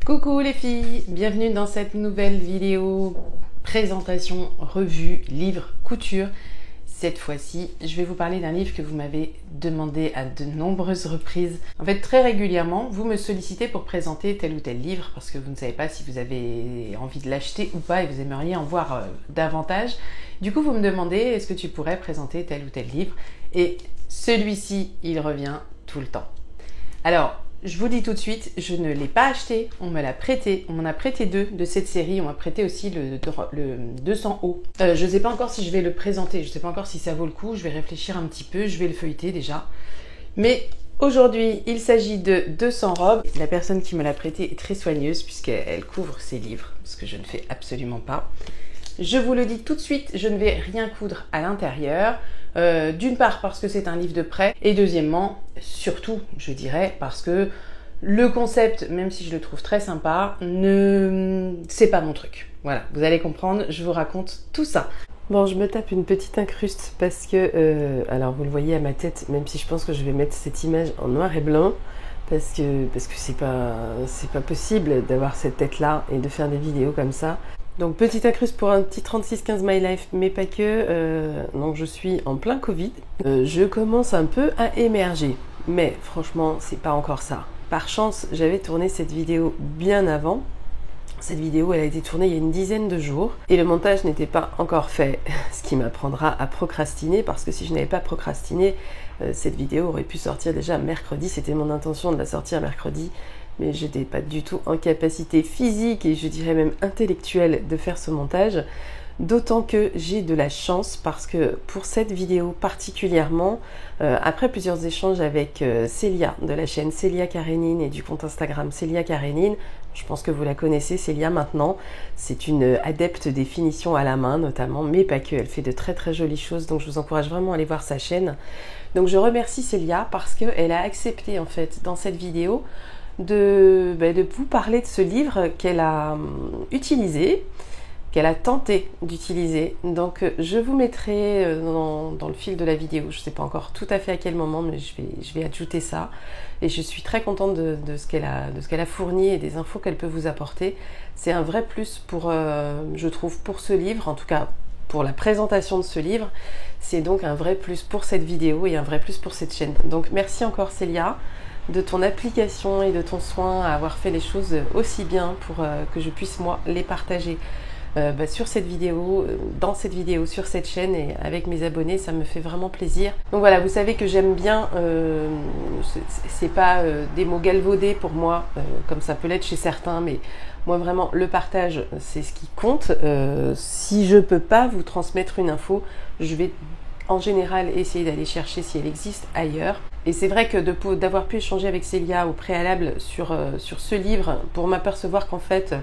Coucou les filles, bienvenue dans cette nouvelle vidéo présentation, revue, livre, couture. Cette fois-ci, je vais vous parler d'un livre que vous m'avez demandé à de nombreuses reprises. En fait, très régulièrement, vous me sollicitez pour présenter tel ou tel livre parce que vous ne savez pas si vous avez envie de l'acheter ou pas et vous aimeriez en voir davantage. Du coup, vous me demandez, est-ce que tu pourrais présenter tel ou tel livre? Et celui-ci, il revient tout le temps. Alors, je vous dis tout de suite, je ne l'ai pas acheté, on me l'a prêté. On m'en a prêté deux de cette série, on m'a prêté aussi le 200 O. Je ne sais pas encore si je vais le présenter, je ne sais pas encore si ça vaut le coup, je vais réfléchir un petit peu, je vais le feuilleter déjà. Mais aujourd'hui, il s'agit de 200 robes. La personne qui me l'a prêté est très soigneuse puisqu'elle couvre ses livres, ce que je ne fais absolument pas. Je vous le dis tout de suite, je ne vais rien coudre à l'intérieur. D'une part parce que c'est un livre de prêt et deuxièmement, surtout, je dirais, parce que le concept, même si je le trouve très sympa, c'est pas mon truc. Voilà, vous allez comprendre, je vous raconte tout ça. Bon, je me tape une petite incruste parce que, alors vous le voyez à ma tête, même si je pense que je vais mettre cette image en noir et blanc, parce que c'est pas possible d'avoir cette tête-là et de faire des vidéos comme ça. Donc petite incruste pour un petit 3615 My Life, mais pas que. Donc je suis en plein Covid. Je commence un peu à émerger, mais franchement c'est pas encore ça. Par chance, j'avais tourné cette vidéo bien avant. Cette vidéo, elle a été tournée il y a une dizaine de jours et le montage n'était pas encore fait, ce qui m'apprendra à procrastiner parce que si je n'avais pas procrastiné, cette vidéo aurait pu sortir déjà mercredi. C'était mon intention de la sortir mercredi. Mais je n'étais pas du tout en capacité physique et je dirais même intellectuelle de faire ce montage. D'autant que j'ai de la chance parce que pour cette vidéo particulièrement, après plusieurs échanges avec Célia de la chaîne Célia Karénine et du compte Instagram Célia Karénine, je pense que vous la connaissez Célia maintenant, c'est une adepte des finitions à la main notamment, mais pas que, elle fait de très très jolies choses, donc je vous encourage vraiment à aller voir sa chaîne. Donc je remercie Célia parce qu'elle a accepté en fait dans cette vidéo de vous parler de ce livre qu'elle a utilisé, qu'elle a tenté d'utiliser. Donc je vous mettrai dans le fil de la vidéo, je ne sais pas encore tout à fait à quel moment, mais je vais ajouter ça. Et je suis très contente de ce qu'elle a fourni et des infos qu'elle peut vous apporter. C'est un vrai plus pour, je trouve, pour ce livre, en tout cas pour la présentation de ce livre. C'est donc un vrai plus pour cette vidéo et un vrai plus pour cette chaîne. Donc merci encore Célia de ton application et de ton soin à avoir fait les choses aussi bien pour que je puisse moi les partager sur cette vidéo, dans cette vidéo, sur cette chaîne et avec mes abonnés, ça me fait vraiment plaisir. Donc voilà, vous savez que j'aime bien, c'est pas des mots galvaudés pour moi, comme ça peut l'être chez certains, mais moi vraiment le partage c'est ce qui compte. Si je peux pas vous transmettre une info, je vais en général essayer d'aller chercher si elle existe ailleurs. Et c'est vrai que d'avoir pu échanger avec Célia au préalable sur ce livre pour m'apercevoir qu'en fait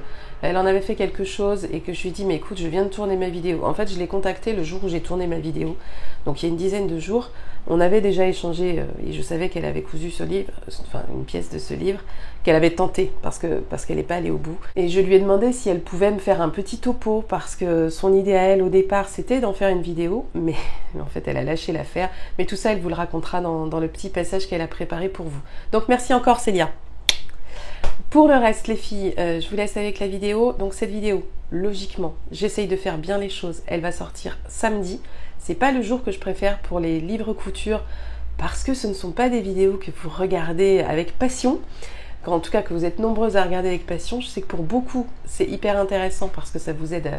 elle en avait fait quelque chose et que je lui ai dit mais écoute je viens de tourner ma vidéo. En fait je l'ai contactée le jour où j'ai tourné ma vidéo, donc il y a une dizaine de jours. On avait déjà échangé et je savais qu'elle avait cousu ce livre, enfin une pièce de ce livre, qu'elle avait tenté parce qu'elle n'est pas allée au bout. Et je lui ai demandé si elle pouvait me faire un petit topo parce que son idée à elle au départ c'était d'en faire une vidéo, mais en fait elle a lâché l'affaire. Mais tout ça elle vous le racontera dans le petit passage qu'elle a préparé pour vous. Donc merci encore Célia. Pour le reste les filles, je vous laisse avec la vidéo. Donc cette vidéo, logiquement, j'essaye de faire bien les choses. Elle va sortir samedi. C'est pas le jour que je préfère pour les livres couture parce que ce ne sont pas des vidéos que vous regardez avec passion. En tout cas que vous êtes nombreuses à regarder avec passion. Je sais que pour beaucoup c'est hyper intéressant parce que ça vous aide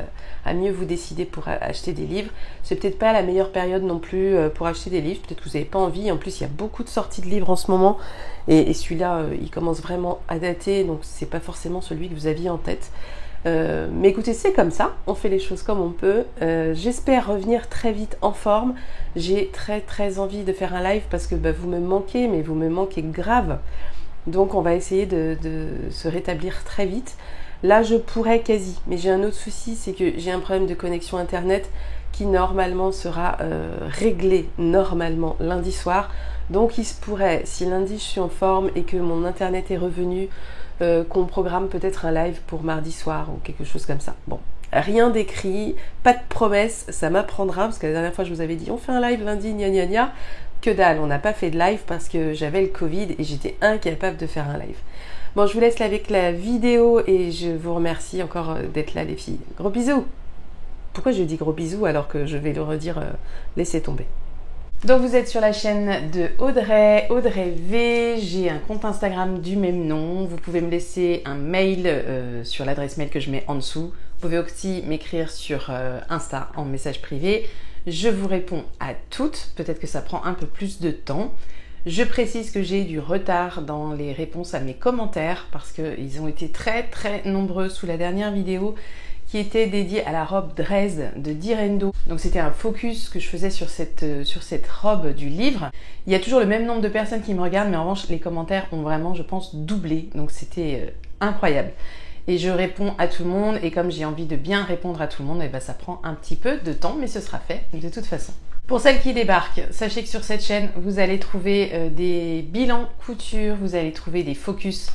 à mieux vous décider pour acheter des livres. C'est peut-être pas la meilleure période non plus pour acheter des livres, peut-être que vous n'avez pas envie. En plus il y a beaucoup de sorties de livres en ce moment et celui-là il commence vraiment à dater, donc c'est pas forcément celui que vous aviez en tête. Mais écoutez, c'est comme ça, on fait les choses comme on peut. J'espère revenir très vite en forme. J'ai très très envie de faire un live parce que vous me manquez, mais vous me manquez grave. Donc on va essayer de se rétablir très vite. Là je pourrais quasi, mais j'ai un autre souci, c'est que j'ai un problème de connexion internet qui normalement sera réglé normalement lundi soir. Donc il se pourrait, si lundi je suis en forme et que mon internet est revenu, qu'on programme peut-être un live pour mardi soir ou quelque chose comme ça. Bon, rien d'écrit, pas de promesse, ça m'apprendra parce que la dernière fois je vous avais dit on fait un live lundi, gna gna gna. Que dalle, on n'a pas fait de live parce que j'avais le Covid et j'étais incapable de faire un live. Bon, je vous laisse là avec la vidéo et je vous remercie encore d'être là les filles. Gros bisous. Pourquoi je dis gros bisous alors que je vais le redire, laissez tomber. Donc vous êtes sur la chaîne de Audrey, Audrey V, j'ai un compte Instagram du même nom, vous pouvez me laisser un mail sur l'adresse mail que je mets en dessous, vous pouvez aussi m'écrire sur Insta en message privé, je vous réponds à toutes, peut-être que ça prend un peu plus de temps. Je précise que j'ai du retard dans les réponses à mes commentaires parce qu'ils ont été très nombreux sous la dernière vidéo qui était dédiée à la robe Dresde de Direndo. Donc c'était un focus que je faisais sur cette robe du livre. Il y a toujours le même nombre de personnes qui me regardent, mais en revanche les commentaires ont vraiment, je pense, doublé. Donc c'était incroyable. Et je réponds à tout le monde et comme j'ai envie de bien répondre à tout le monde, et ben ça prend un petit peu de temps, mais ce sera fait de toute façon. Pour celles qui débarquent, sachez que sur cette chaîne, vous allez trouver des bilans couture, vous allez trouver des focus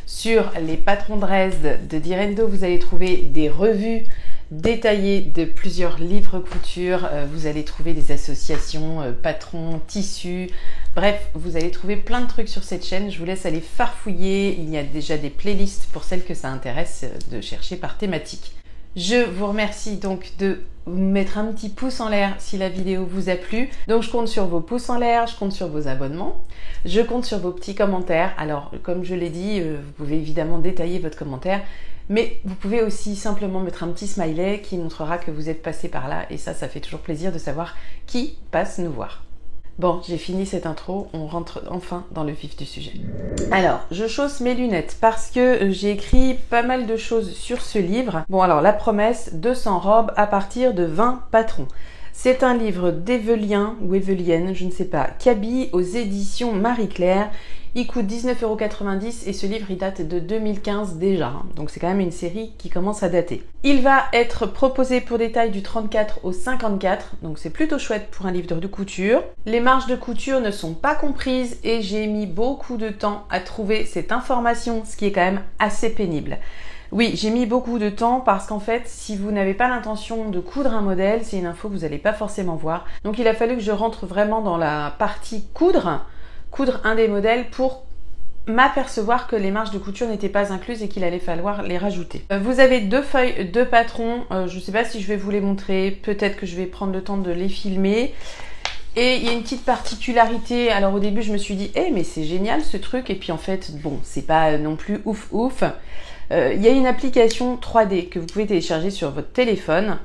sur les patrons Dresde de Direndo, vous allez trouver des revues détaillées de plusieurs livres couture, vous allez trouver des associations, patrons, tissus, bref, vous allez trouver plein de trucs sur cette chaîne. Je vous laisse aller farfouiller, il y a déjà des playlists pour celles que ça intéresse de chercher par thématique. Je vous remercie donc de mettre un petit pouce en l'air si la vidéo vous a plu. Donc je compte sur vos pouces en l'air, je compte sur vos abonnements, je compte sur vos petits commentaires. Alors comme je l'ai dit, vous pouvez évidemment détailler votre commentaire, mais vous pouvez aussi simplement mettre un petit smiley qui montrera que vous êtes passé par là et ça fait toujours plaisir de savoir qui passe nous voir. Bon, j'ai fini cette intro, on rentre enfin dans le vif du sujet. Alors, je chausse mes lunettes parce que j'ai écrit pas mal de choses sur ce livre. Bon, alors, la promesse, 200 robes à partir de 20 patrons. C'est un livre d'Evelien ou Evelienne, je ne sais pas, Kaby aux éditions Marie-Claire. Il coûte 19,90 € et ce livre il date de 2015 déjà, donc c'est quand même une série qui commence à dater. Il va être proposé pour des tailles du 34 au 54, donc c'est plutôt chouette pour un livre de couture. Les marges de couture ne sont pas comprises et j'ai mis beaucoup de temps à trouver cette information, ce qui est quand même assez pénible. Oui, j'ai mis beaucoup de temps parce qu'en fait, si vous n'avez pas l'intention de coudre un modèle, c'est une info que vous n'allez pas forcément voir. Donc il a fallu que je rentre vraiment dans la partie coudre un des modèles pour m'apercevoir que les marges de couture n'étaient pas incluses et qu'il allait falloir les rajouter. Vous avez deux feuilles de patrons, je ne sais pas si je vais vous les montrer, peut-être que je vais prendre le temps de les filmer. Et il y a une petite particularité, alors au début je me suis dit mais c'est génial ce truc, et puis en fait bon, c'est pas non plus ouf. Il y a une application 3D que vous pouvez télécharger sur votre téléphone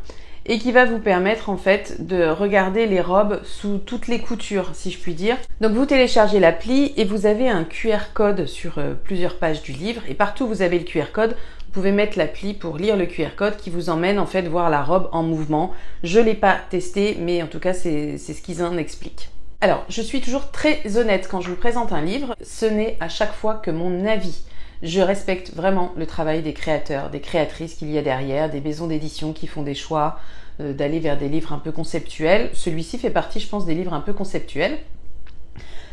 et qui va vous permettre en fait de regarder les robes sous toutes les coutures, si je puis dire. Donc vous téléchargez l'appli et vous avez un QR code sur plusieurs pages du livre et partout où vous avez le QR code, vous pouvez mettre l'appli pour lire le QR code qui vous emmène en fait voir la robe en mouvement. Je l'ai pas testé, mais en tout cas c'est ce qu'ils en expliquent. Alors, je suis toujours très honnête quand je vous présente un livre, ce n'est à chaque fois que mon avis. Je respecte vraiment le travail des créateurs, des créatrices qu'il y a derrière, des maisons d'édition qui font des choix d'aller vers des livres un peu conceptuels. Celui-ci fait partie, je pense, des livres un peu conceptuels.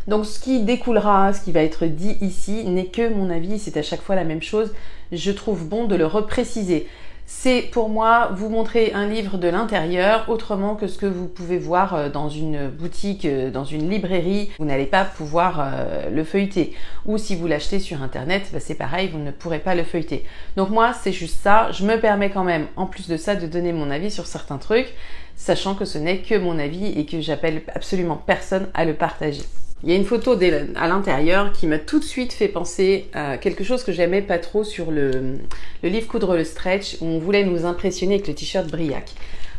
Donc ce qui découlera, ce qui va être dit ici, n'est que mon avis, c'est à chaque fois la même chose. Je trouve bon de le repréciser. C'est pour moi vous montrer un livre de l'intérieur autrement que ce que vous pouvez voir dans une boutique, dans une librairie. Vous n'allez pas pouvoir le feuilleter. Ou si vous l'achetez sur internet, c'est pareil, vous ne pourrez pas le feuilleter. Donc moi c'est juste ça, je me permets quand même en plus de ça de donner mon avis sur certains trucs, sachant que ce n'est que mon avis et que j'appelle absolument personne à le partager. Il y a une photo à l'intérieur qui m'a tout de suite fait penser à quelque chose que j'aimais pas trop sur le livre Coudre le stretch où on voulait nous impressionner avec le t-shirt Briac.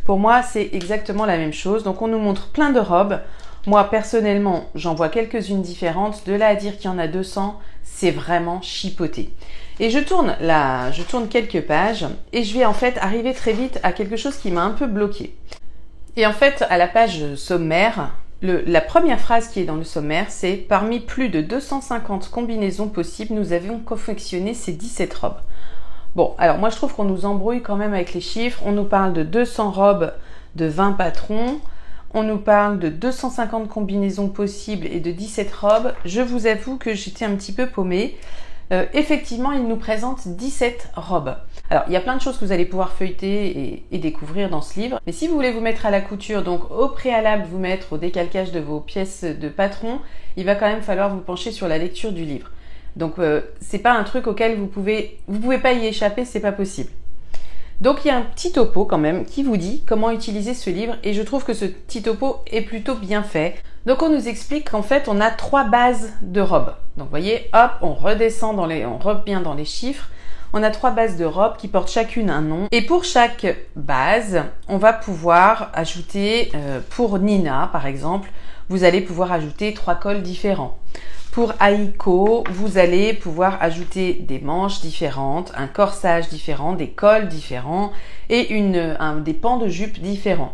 Pour moi, c'est exactement la même chose. Donc on nous montre plein de robes. Moi, personnellement, j'en vois quelques-unes différentes. De là à dire qu'il y en a 200, c'est vraiment chipoté. Et je tourne quelques pages et je vais en fait arriver très vite à quelque chose qui m'a un peu bloqué. Et en fait, à la page sommaire, la première phrase qui est dans le sommaire, c'est « Parmi plus de 250 combinaisons possibles, nous avons confectionné ces 17 robes. » Bon, alors moi je trouve qu'on nous embrouille quand même avec les chiffres. On nous parle de 200 robes de 20 patrons. On nous parle de 250 combinaisons possibles et de 17 robes. Je vous avoue que j'étais un petit peu paumée. Effectivement, il nous présente 17 robes. Alors, il y a plein de choses que vous allez pouvoir feuilleter et découvrir dans ce livre. Mais si vous voulez vous mettre à la couture, donc au préalable vous mettre au décalcage de vos pièces de patron, il va quand même falloir vous pencher sur la lecture du livre. Donc c'est pas un truc auquel vous pouvez pas y échapper, c'est pas possible. Donc il y a un petit topo quand même qui vous dit comment utiliser ce livre et je trouve que ce petit topo est plutôt bien fait. Donc on nous explique qu'en fait on a 3 bases de robes. Donc vous voyez, hop, on redescend on revient dans les chiffres. On a 3 bases de robes qui portent chacune un nom. Et pour chaque base, on va pouvoir ajouter, pour Nina par exemple, vous allez pouvoir ajouter 3 cols différents. Pour Aiko, vous allez pouvoir ajouter des manches différentes, un corsage différent, des cols différents et des pans de jupe différents.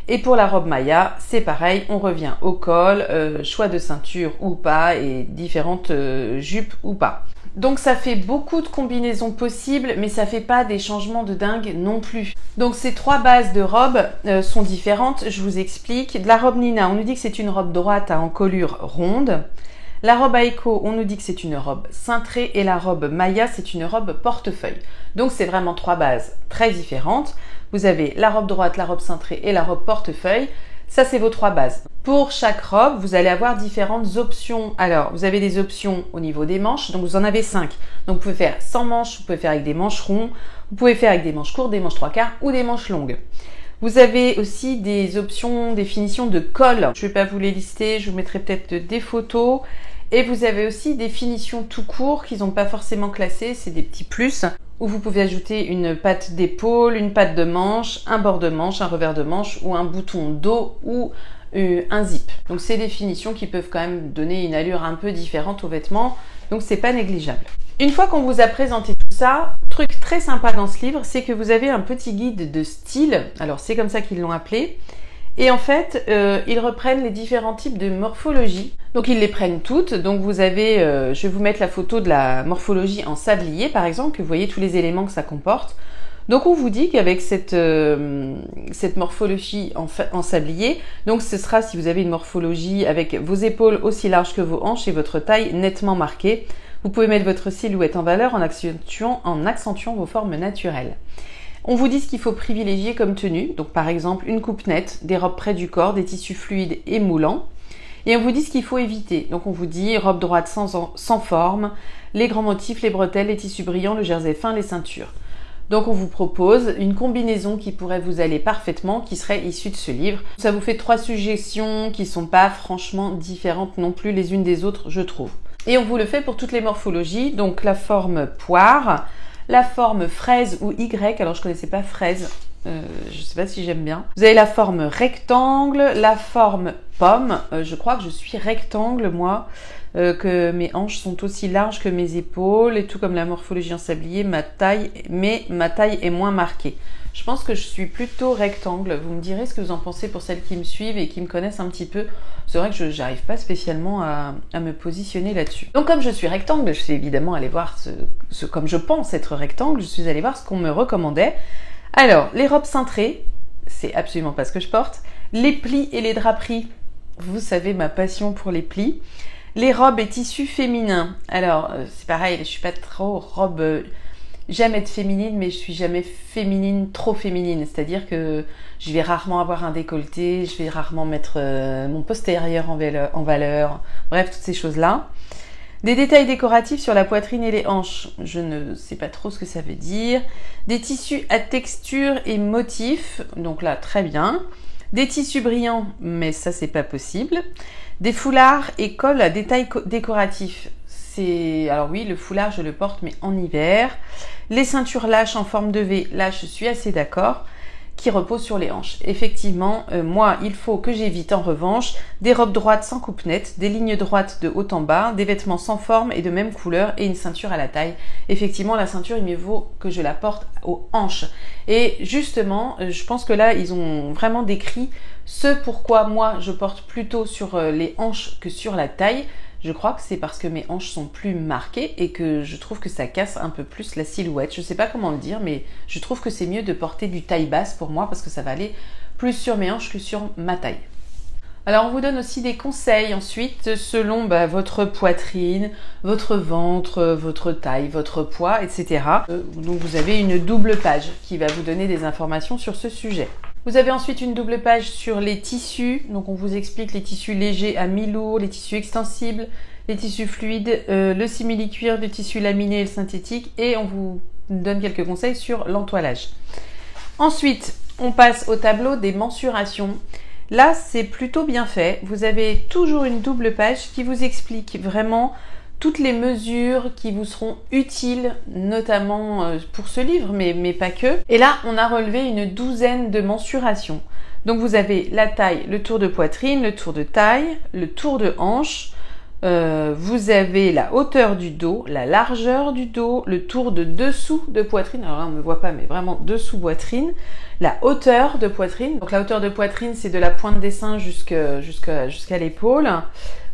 Et pour la robe Maya, c'est pareil, on revient au col, choix de ceinture ou pas et différentes jupes ou pas. Donc ça fait beaucoup de combinaisons possibles, mais ça fait pas des changements de dingue non plus. Donc ces 3 bases de robes sont différentes, je vous explique. De la robe Nina, on nous dit que c'est une robe droite à encolure ronde. La robe Aiko, on nous dit que c'est une robe cintrée et la robe Maya, c'est une robe portefeuille. Donc c'est vraiment 3 bases très différentes. Vous avez la robe droite, la robe cintrée et la robe portefeuille. Ça, c'est vos 3 bases. Pour chaque robe, vous allez avoir différentes options. Alors, vous avez des options au niveau des manches. Donc, vous en avez 5. Donc, vous pouvez faire sans manches, vous pouvez faire avec des manches ronds, vous pouvez faire avec des manches courtes, des manches 3/4 ou des manches longues. Vous avez aussi des options, des finitions de col. Je ne vais pas vous les lister, je vous mettrai peut-être des photos. Et vous avez aussi des finitions tout court qu'ils n'ont pas forcément classées, c'est des petits plus, où vous pouvez ajouter une patte d'épaule, une patte de manche, un bord de manche, un revers de manche ou un bouton dos ou un zip. Donc c'est des finitions qui peuvent quand même donner une allure un peu différente aux vêtements, donc c'est pas négligeable. Une fois qu'on vous a présenté tout ça, truc très sympa dans ce livre, c'est que vous avez un petit guide de style, alors c'est comme ça qu'ils l'ont appelé, et en fait, ils reprennent les différents types de morphologie. Donc ils les prennent toutes. Donc vous avez, je vais vous mettre la photo de la morphologie en sablier par exemple, que vous voyez tous les éléments que ça comporte. Donc on vous dit qu'avec cette morphologie en sablier, donc ce sera si vous avez une morphologie avec vos épaules aussi larges que vos hanches et votre taille nettement marquée. Vous pouvez mettre votre silhouette en valeur en accentuant vos formes naturelles. On vous dit ce qu'il faut privilégier comme tenue, donc par exemple une coupe nette, des robes près du corps, des tissus fluides et moulants. Et on vous dit ce qu'il faut éviter. Donc on vous dit robe droite sans forme, les grands motifs, les bretelles, les tissus brillants, le jersey fin, les ceintures. Donc on vous propose une combinaison qui pourrait vous aller parfaitement, qui serait issue de ce livre. Ça vous fait 3 suggestions qui sont pas franchement différentes non plus les unes des autres, je trouve. Et on vous le fait pour toutes les morphologies, donc la forme poire, la forme fraise ou Y, alors je connaissais pas fraise, je sais pas si j'aime bien. Vous avez la forme rectangle, la forme pomme, je crois que je suis rectangle moi, que mes hanches sont aussi larges que mes épaules et tout comme la morphologie en sablier, ma taille est moins marquée. Je pense que je suis plutôt rectangle. Vous me direz ce que vous en pensez pour celles qui me suivent et qui me connaissent un petit peu. C'est vrai que je n'arrive pas spécialement à me positionner là-dessus. Donc comme je suis rectangle, je suis évidemment allée voir comme je pense être rectangle, je suis allée voir ce qu'on me recommandait. Alors, les robes cintrées, c'est absolument pas ce que je porte. Les plis et les draperies, vous savez ma passion pour les plis. Les robes et tissus féminins. Alors, c'est pareil, je suis pas trop robe... J'aime être féminine, mais je suis jamais féminine, trop féminine. C'est-à-dire que je vais rarement avoir un décolleté, je vais rarement mettre mon postérieur en valeur. Bref, toutes ces choses-là. Des détails décoratifs sur la poitrine et les hanches. Je ne sais pas trop ce que ça veut dire. Des tissus à texture et motifs. Donc là, très bien. Des tissus brillants, mais ça, c'est pas possible. Des foulards et cols à détails décoratifs. Alors oui, le foulard, je le porte, mais en hiver. Les ceintures lâches en forme de V, là, je suis assez d'accord, qui reposent sur les hanches. Effectivement, moi, il faut que j'évite en revanche des robes droites sans coupe nette, des lignes droites de haut en bas, des vêtements sans forme et de même couleur et une ceinture à la taille. Effectivement, la ceinture, il mieux vaut que je la porte aux hanches. Et justement, je pense que là, ils ont vraiment décrit ce pourquoi moi, je porte plutôt sur les hanches que sur la taille. Je crois que c'est parce que mes hanches sont plus marquées et que je trouve que ça casse un peu plus la silhouette. Je ne sais pas comment le dire, mais je trouve que c'est mieux de porter du taille basse pour moi parce que ça va aller plus sur mes hanches que sur ma taille. Alors on vous donne aussi des conseils ensuite selon votre poitrine, votre ventre, votre taille, votre poids, etc. Donc vous avez une double page qui va vous donner des informations sur ce sujet. Vous avez ensuite une double page sur les tissus, donc on vous explique les tissus légers à mi-lourd, les tissus extensibles, les tissus fluides, le simili-cuir, le tissu laminé et le synthétique, et on vous donne quelques conseils sur l'entoilage. Ensuite, on passe au tableau des mensurations. Là, c'est plutôt bien fait. Vous avez toujours une double page qui vous explique vraiment toutes les mesures qui vous seront utiles, notamment pour ce livre, mais pas que. Et là, on a relevé une douzaine de mensurations. Donc vous avez la taille, le tour de poitrine, le tour de taille, le tour de hanche. Vous avez la hauteur du dos, la largeur du dos, le tour de dessous de poitrine. Alors là, on ne me voit pas, mais vraiment dessous poitrine. La hauteur de poitrine. Donc la hauteur de poitrine, c'est de la pointe des seins jusqu'à l'épaule.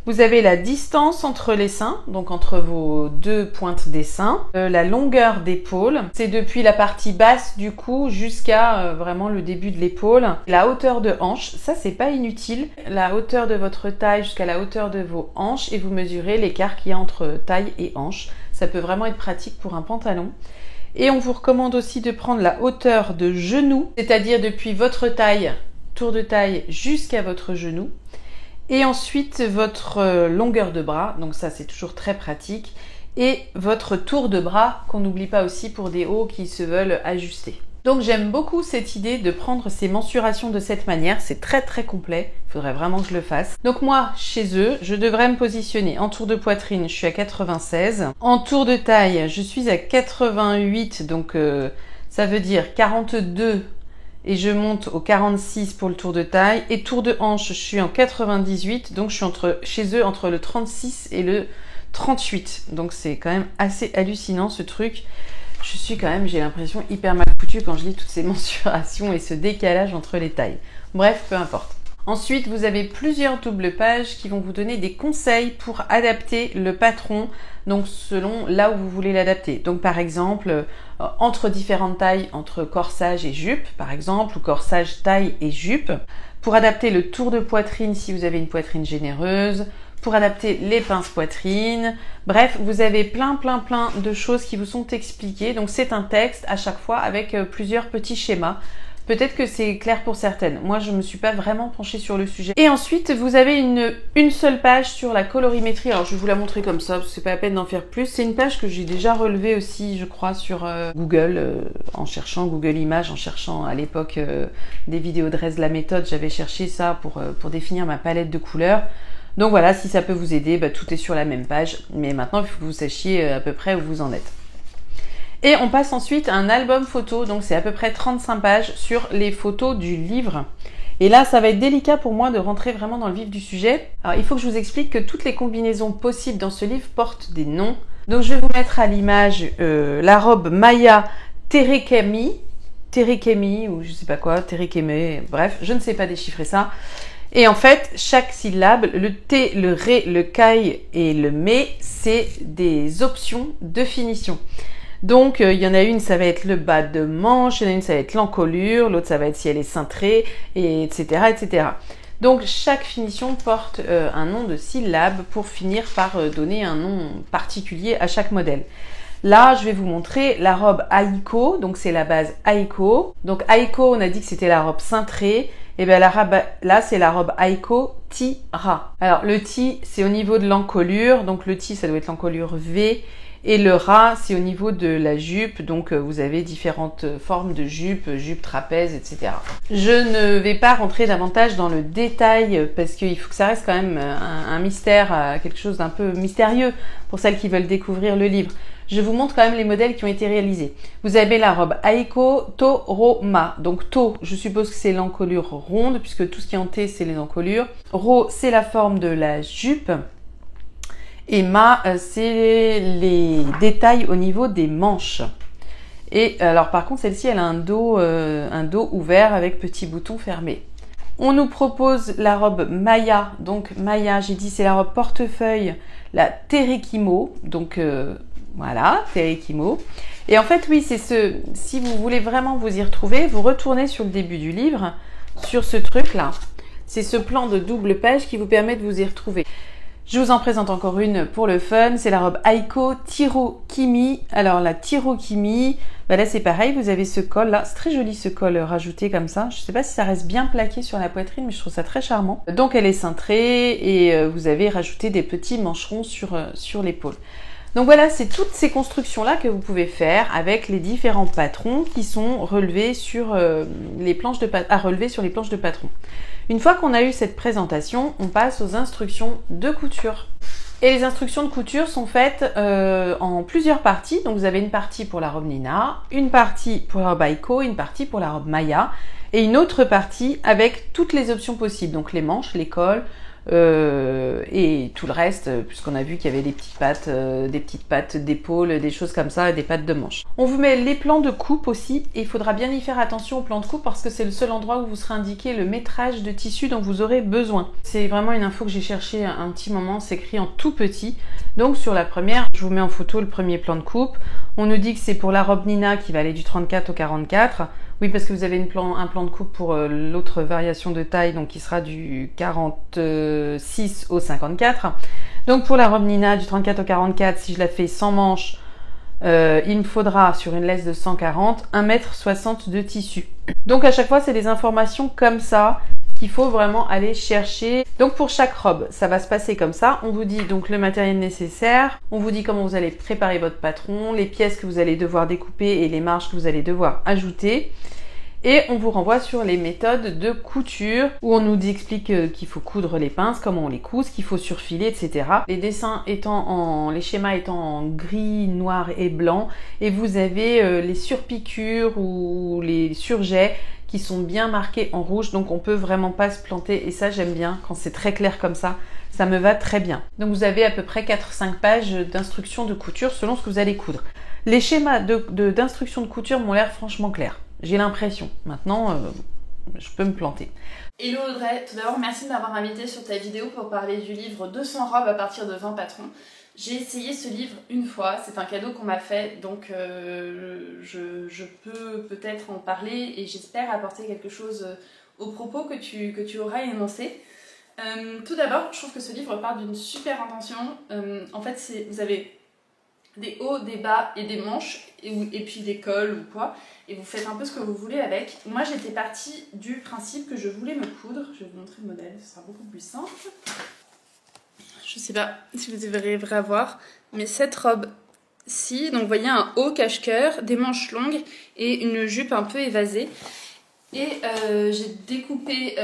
Vous avez la distance entre les seins, donc entre vos deux pointes des seins. La longueur d'épaule, c'est depuis la partie basse du cou jusqu'à vraiment le début de l'épaule. La hauteur de hanche, ça c'est pas inutile. La hauteur de votre taille jusqu'à la hauteur de vos hanches et vous mesurez l'écart qu'il y a entre taille et hanche. Ça peut vraiment être pratique pour un pantalon. Et on vous recommande aussi de prendre la hauteur de genou, c'est-à-dire depuis votre taille, tour de taille jusqu'à votre genou. Et ensuite votre longueur de bras, donc ça c'est toujours très pratique, et votre tour de bras qu'on n'oublie pas aussi pour des hauts qui se veulent ajuster. Donc j'aime beaucoup cette idée de prendre ces mensurations de cette manière, c'est très très complet, il faudrait vraiment que je le fasse. Donc moi, chez eux, je devrais me positionner en tour de poitrine, je suis à 96, en tour de taille, je suis à 88, donc ça veut dire 42 et je monte au 46 pour le tour de taille, et tour de hanche, je suis en 98, donc je suis chez eux entre le 36 et le 38, donc c'est quand même assez hallucinant ce truc. Je suis quand même, j'ai l'impression, hyper mal foutue quand je lis toutes ces mensurations et ce décalage entre les tailles. Bref, peu importe. Ensuite, vous avez plusieurs doubles pages qui vont vous donner des conseils pour adapter le patron, donc selon là où vous voulez l'adapter. Donc par exemple, entre différentes tailles, entre corsage et jupe, par exemple, ou corsage, taille et jupe. Pour adapter le tour de poitrine si vous avez une poitrine généreuse, pour adapter les pinces poitrine. Bref, vous avez plein de choses qui vous sont expliquées. Donc c'est un texte à chaque fois avec plusieurs petits schémas. Peut-être que c'est clair pour certaines. Moi, je ne me suis pas vraiment penchée sur le sujet. Et ensuite, vous avez une seule page sur la colorimétrie. Alors, je vais vous la montrer comme ça, parce que c'est pas la peine d'en faire plus. C'est une page que j'ai déjà relevée aussi, je crois, sur Google, en cherchant Google Images, en cherchant à l'époque des vidéos de Rez la méthode. J'avais cherché ça pour définir ma palette de couleurs. Donc voilà, si ça peut vous aider, tout est sur la même page. Mais maintenant, il faut que vous sachiez à peu près où vous en êtes. Et on passe ensuite à un album photo, donc c'est à peu près 35 pages sur les photos du livre. Et là, ça va être délicat pour moi de rentrer vraiment dans le vif du sujet. Alors, il faut que je vous explique que toutes les combinaisons possibles dans ce livre portent des noms. Donc, je vais vous mettre à l'image la robe Maya Terekemi, ou je sais pas quoi, Terekeme, bref, je ne sais pas déchiffrer ça. Et en fait, chaque syllabe, le T, le Ré, le Kai et le Me, c'est des options de finition. Donc, il y en a une, ça va être le bas de manche, il y en a une, ça va être l'encolure, l'autre, ça va être si elle est cintrée, et etc., etc. Donc, chaque finition porte un nom de syllabe pour finir par donner un nom particulier à chaque modèle. Là, je vais vous montrer la robe Aiko, donc c'est la base Aiko. Donc, Aiko, on a dit que c'était la robe cintrée, et bien là, c'est la robe Aiko Ti-Ra. Alors, le Ti, c'est au niveau de l'encolure, donc le Ti, ça doit être l'encolure V, et le ras, c'est au niveau de la jupe, donc vous avez différentes formes de jupe, jupe trapèze, etc. Je ne vais pas rentrer davantage dans le détail parce qu'il faut que ça reste quand même un mystère, quelque chose d'un peu mystérieux pour celles qui veulent découvrir le livre. Je vous montre quand même les modèles qui ont été réalisés. Vous avez la robe Aiko To-Ro-Ma. Donc To, je suppose que c'est l'encolure ronde puisque tout ce qui est en T, c'est les encolures. Ro, c'est la forme de la jupe. Et Ma, c'est les détails au niveau des manches. Et alors par contre, celle-ci, elle a un dos ouvert avec petits boutons fermés. On nous propose la robe Maya. Donc Maya, j'ai dit, c'est la robe portefeuille, la Terekimo. Donc voilà, Terekimo. Et en fait, oui, c'est si vous voulez vraiment vous y retrouver, vous retournez sur le début du livre, sur ce truc-là. C'est ce plan de double page qui vous permet de vous y retrouver. Je vous en présente encore une pour le fun, c'est la robe Aiko Tiro Kimi. Alors la Tiro Kimi, là c'est pareil, vous avez ce col là, c'est très joli ce col rajouté comme ça. Je sais pas si ça reste bien plaqué sur la poitrine, mais je trouve ça très charmant. Donc elle est cintrée et vous avez rajouté des petits mancherons sur l'épaule. Donc voilà, c'est toutes ces constructions-là que vous pouvez faire avec les différents patrons qui sont relevés sur les planches de patron. Une fois qu'on a eu cette présentation, on passe aux instructions de couture. Et les instructions de couture sont faites en plusieurs parties. Donc vous avez une partie pour la robe Nina, une partie pour la robe Aiko, une partie pour la robe Maya et une autre partie avec toutes les options possibles. Donc les manches, les cols, et tout le reste, puisqu'on a vu qu'il y avait des petites pattes d'épaule, des choses comme ça, des pattes de manche. On vous met les plans de coupe aussi, et il faudra bien y faire attention aux plans de coupe parce que c'est le seul endroit où vous sera indiqué le métrage de tissu dont vous aurez besoin. C'est vraiment une info que j'ai cherché un petit moment, c'est écrit en tout petit. Donc sur la première, je vous mets en photo le premier plan de coupe. On nous dit que c'est pour la robe Nina qui va aller du 34 au 44. Oui, parce que vous avez un plan de coupe pour l'autre variation de taille, donc qui sera du 46 au 54. Donc pour la robe Nina du 34 au 44, si je la fais sans manches, il me faudra sur une laisse de 140, 1,60 m de tissu. Donc à chaque fois, c'est des informations comme ça qu'il faut vraiment aller chercher. Donc pour chaque robe, ça va se passer comme ça. On vous dit donc le matériel nécessaire, on vous dit comment vous allez préparer votre patron, les pièces que vous allez devoir découper et les marges que vous allez devoir ajouter. Et on vous renvoie sur les méthodes de couture où on nous explique qu'il faut coudre les pinces, comment on les coud, ce qu'il faut surfiler, etc. Les dessins les schémas étant en gris, noir et blanc. Et vous avez les surpiqûres ou les surjets qui sont bien marqués en rouge, donc on peut vraiment pas se planter. Et ça, j'aime bien quand c'est très clair comme ça. Ça me va très bien. Donc vous avez à peu près 4-5 pages d'instructions de couture selon ce que vous allez coudre. Les schémas d'instructions de couture m'ont l'air franchement clairs. J'ai l'impression. Maintenant, je peux me planter. Hello Audrey, tout d'abord merci de m'avoir invitée sur ta vidéo pour parler du livre 200 robes à partir de 20 patrons. J'ai essayé ce livre une fois, c'est un cadeau qu'on m'a fait, donc je peux peut-être en parler et j'espère apporter quelque chose aux propos que tu auras énoncés. Tout d'abord, je trouve que ce livre part d'une super intention. En fait, vous avez des hauts, des bas et des manches, et puis des cols ou quoi, et vous faites un peu ce que vous voulez avec. Moi, j'étais partie du principe que je voulais me coudre. Je vais vous montrer le modèle, ce sera beaucoup plus simple. Je sais pas si vous arriverez à voir, mais cette robe-ci, donc vous voyez un haut cache-cœur, des manches longues et une jupe un peu évasée. Et j'ai découpé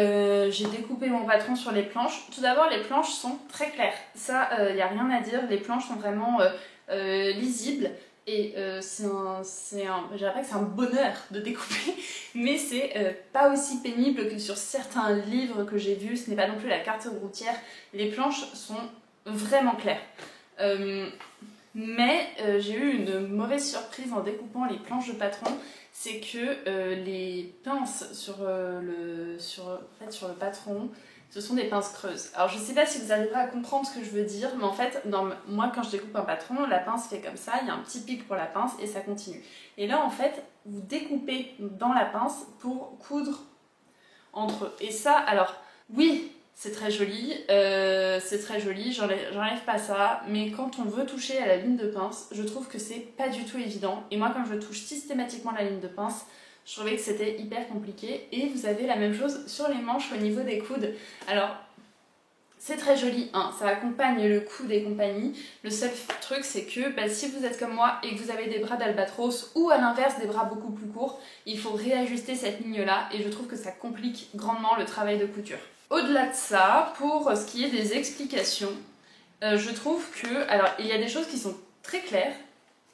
mon patron sur les planches. Tout d'abord, les planches sont très claires. Ça, il n'y a rien à dire. Les planches sont vraiment lisibles. Et je dirais pas que c'est un bonheur de découper, mais c'est pas aussi pénible que sur certains livres que j'ai vus. Ce n'est pas non plus la carte routière. Les planches sont vraiment claires. Mais j'ai eu une mauvaise surprise en découpant les planches de patron. C'est que les pinces sur le patron, ce sont des pinces creuses. Alors je sais pas si vous arriverez à comprendre ce que je veux dire, mais en fait, moi quand je découpe un patron, la pince fait comme ça, il y a un petit pic pour la pince et ça continue. Et là en fait, vous découpez dans la pince pour coudre entre eux. Et ça, alors oui, c'est très joli, j'enlève pas ça, mais quand on veut toucher à la ligne de pince, je trouve que c'est pas du tout évident. Et moi, comme je touche systématiquement la ligne de pince, je trouvais que c'était hyper compliqué. Et vous avez la même chose sur les manches au niveau des coudes. Alors, c'est très joli, hein, ça accompagne le coude et compagnie. Le seul truc, c'est que si vous êtes comme moi et que vous avez des bras d'albatros ou à l'inverse des bras beaucoup plus courts, il faut réajuster cette ligne-là et je trouve que ça complique grandement le travail de couture. Au-delà de ça, pour ce qui est des explications, je trouve que, alors il y a des choses qui sont très claires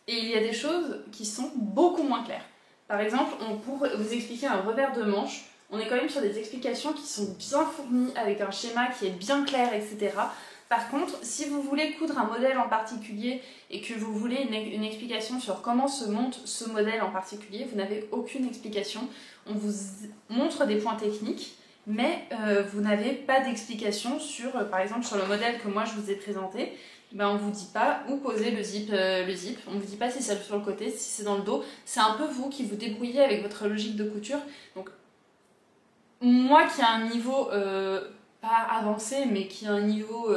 et il y a des choses qui sont beaucoup moins claires. Par exemple, pour vous expliquer un revers de manche, on est quand même sur des explications qui sont bien fournies avec un schéma qui est bien clair, etc. Par contre, si vous voulez coudre un modèle en particulier et que vous voulez une explication sur comment se monte ce modèle en particulier, vous n'avez aucune explication. On vous montre des points techniques, mais vous n'avez pas d'explication sur, par exemple, sur le modèle que moi je vous ai présenté. On ne vous dit pas où poser le zip. On ne vous dit pas si c'est sur le côté, si c'est dans le dos. C'est un peu vous qui vous débrouillez avec votre logique de couture. Donc, moi qui ai un niveau pas avancé, mais qui a un niveau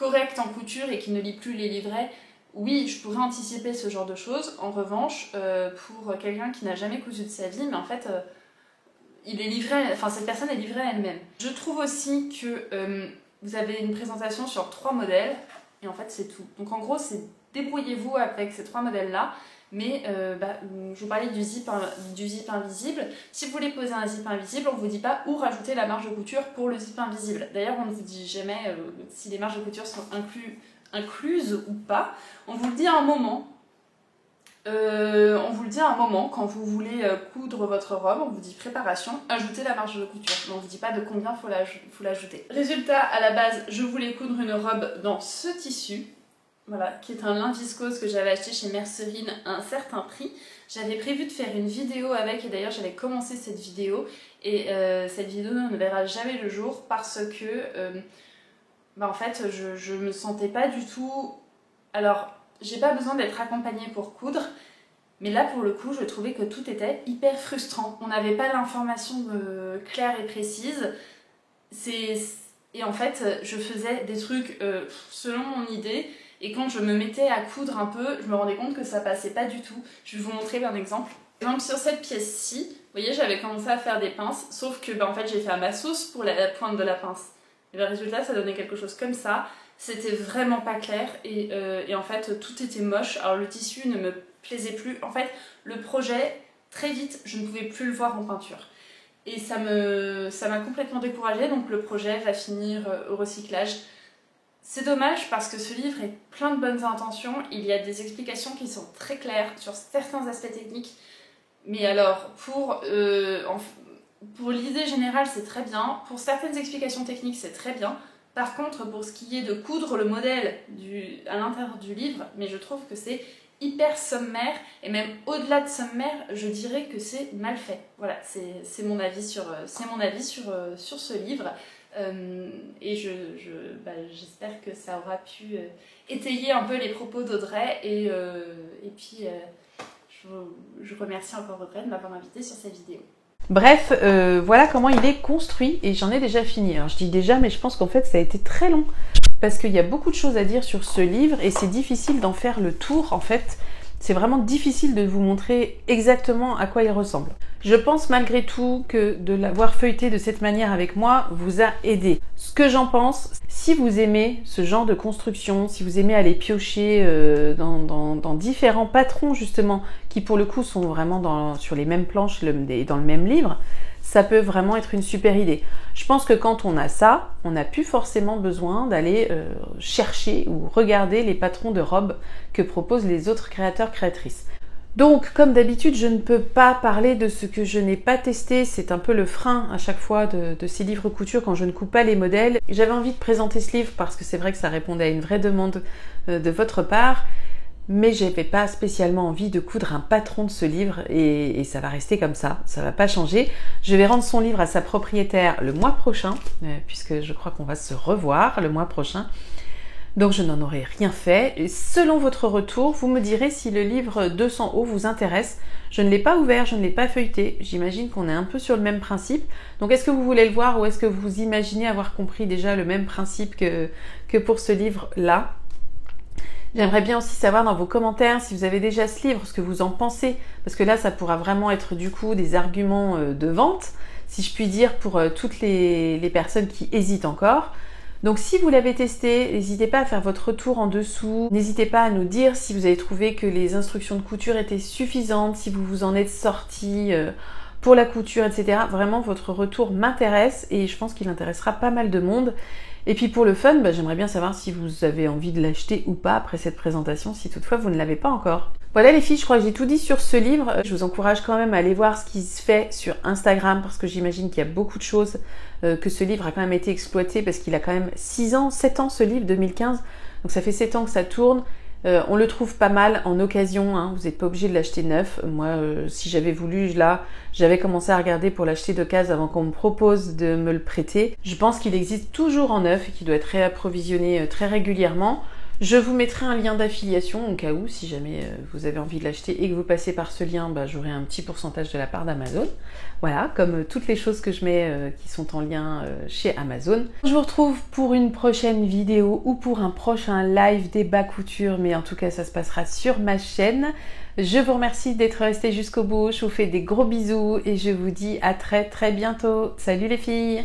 correct en couture et qui ne lit plus les livrets, oui, je pourrais anticiper ce genre de choses. En revanche, pour quelqu'un qui n'a jamais cousu de sa vie, mais en fait, cette personne est livrée à elle-même. Je trouve aussi que vous avez une présentation sur 3 modèles, et en fait c'est tout. Donc en gros, c'est débrouillez-vous avec ces 3 modèles-là, mais je vous parlais du zip invisible. Si vous voulez poser un zip invisible, on ne vous dit pas où rajouter la marge de couture pour le zip invisible. D'ailleurs, on ne vous dit jamais si les marges de couture sont incluses ou pas. On vous le dit à un moment. Quand vous voulez coudre votre robe, on vous dit préparation, ajoutez la marge de couture. Mais on ne vous dit pas de combien faut l'ajouter. Résultat, à la base, je voulais coudre une robe dans ce tissu, voilà, qui est un lin viscose que j'avais acheté chez Mercerine à un certain prix. J'avais prévu de faire une vidéo avec, et d'ailleurs j'avais commencé cette vidéo, et cette vidéo ne verra jamais le jour parce que en fait je me sentais pas du tout... Alors, j'ai pas besoin d'être accompagnée pour coudre, mais là pour le coup je trouvais que tout était hyper frustrant. On n'avait pas l'information claire et précise, et en fait je faisais des trucs selon mon idée, et quand je me mettais à coudre un peu, je me rendais compte que ça passait pas du tout. Je vais vous montrer un exemple. Par exemple sur cette pièce-ci, vous voyez, j'avais commencé à faire des pinces, sauf que en fait j'ai fait à ma sauce pour la pointe de la pince. Et le résultat, ça donnait quelque chose comme ça. C'était vraiment pas clair et en fait tout était moche. Alors le tissu ne me plaisait plus. En fait, le projet, très vite, je ne pouvais plus le voir en peinture. Et ça m'a complètement découragée, donc le projet va finir au recyclage. C'est dommage parce que ce livre est plein de bonnes intentions. Il y a des explications qui sont très claires sur certains aspects techniques. Mais alors, pour l'idée générale, c'est très bien. Pour certaines explications techniques, c'est très bien. Par contre, pour ce qui est de coudre le modèle à l'intérieur du livre, mais je trouve que c'est hyper sommaire, et même au-delà de sommaire, je dirais que c'est mal fait. Voilà, c'est mon avis sur ce livre. Et j'espère que ça aura pu étayer un peu les propos d'Audrey, et puis je remercie encore Audrey de m'avoir invitée sur cette vidéo. Bref, voilà comment il est construit, et j'en ai déjà fini. Alors je dis déjà, mais je pense qu'en fait ça a été très long parce qu'il y a beaucoup de choses à dire sur ce livre et c'est difficile d'en faire le tour en fait. C'est vraiment difficile de vous montrer exactement à quoi il ressemble. Je pense malgré tout que de l'avoir feuilleté de cette manière avec moi vous a aidé. Ce que j'en pense, si vous aimez ce genre de construction, si vous aimez aller piocher dans différents patrons justement, qui pour le coup sont vraiment sur les mêmes planches et dans le même livre, ça peut vraiment être une super idée. Je pense que quand on a ça, on n'a plus forcément besoin d'aller chercher ou regarder les patrons de robes que proposent les autres créateurs, créatrices. Donc, comme d'habitude, je ne peux pas parler de ce que je n'ai pas testé. C'est un peu le frein à chaque fois de ces livres couture quand je ne coupe pas les modèles. J'avais envie de présenter ce livre parce que c'est vrai que ça répondait à une vraie demande de votre part. Mais j'avais pas spécialement envie de coudre un patron de ce livre et ça va rester comme ça va pas changer. Je vais rendre son livre à sa propriétaire le mois prochain, puisque je crois qu'on va se revoir le mois prochain. Donc je n'en aurai rien fait. Et selon votre retour, vous me direz si le livre 200 euros vous intéresse. Je ne l'ai pas ouvert, je ne l'ai pas feuilleté. J'imagine qu'on est un peu sur le même principe. Donc est-ce que vous voulez le voir ou est-ce que vous imaginez avoir compris déjà le même principe que pour ce livre-là ? J'aimerais bien aussi savoir dans vos commentaires si vous avez déjà ce livre, ce que vous en pensez, parce que là ça pourra vraiment être du coup des arguments de vente, si je puis dire, pour toutes les personnes qui hésitent encore. Donc si vous l'avez testé, n'hésitez pas à faire votre retour en dessous, n'hésitez pas à nous dire si vous avez trouvé que les instructions de couture étaient suffisantes, si vous vous en êtes sortis pour la couture, etc. Vraiment votre retour m'intéresse et je pense qu'il intéressera pas mal de monde. Et puis pour le fun, j'aimerais bien savoir si vous avez envie de l'acheter ou pas après cette présentation, si toutefois vous ne l'avez pas encore. Voilà les filles, je crois que j'ai tout dit sur ce livre. Je vous encourage quand même à aller voir ce qui se fait sur Instagram parce que j'imagine qu'il y a beaucoup de choses, que ce livre a quand même été exploité parce qu'il a quand même 6 ans, 7 ans ce livre, 2015. Donc ça fait 7 ans que ça tourne. On le trouve pas mal en occasion, hein. Vous n'êtes pas obligé de l'acheter neuf. Moi, si j'avais voulu, j'avais commencé à regarder pour l'acheter d'occasion avant qu'on me propose de me le prêter. Je pense qu'il existe toujours en neuf et qu'il doit être réapprovisionné très régulièrement. Je vous mettrai un lien d'affiliation au cas où, si jamais vous avez envie de l'acheter et que vous passez par ce lien, j'aurai un petit pourcentage de la part d'Amazon. Voilà, comme toutes les choses que je mets qui sont en lien chez Amazon. Je vous retrouve pour une prochaine vidéo ou pour un prochain live débat couture, mais en tout cas ça se passera sur ma chaîne. Je vous remercie d'être resté jusqu'au bout, je vous fais des gros bisous et je vous dis à très bientôt. Salut les filles!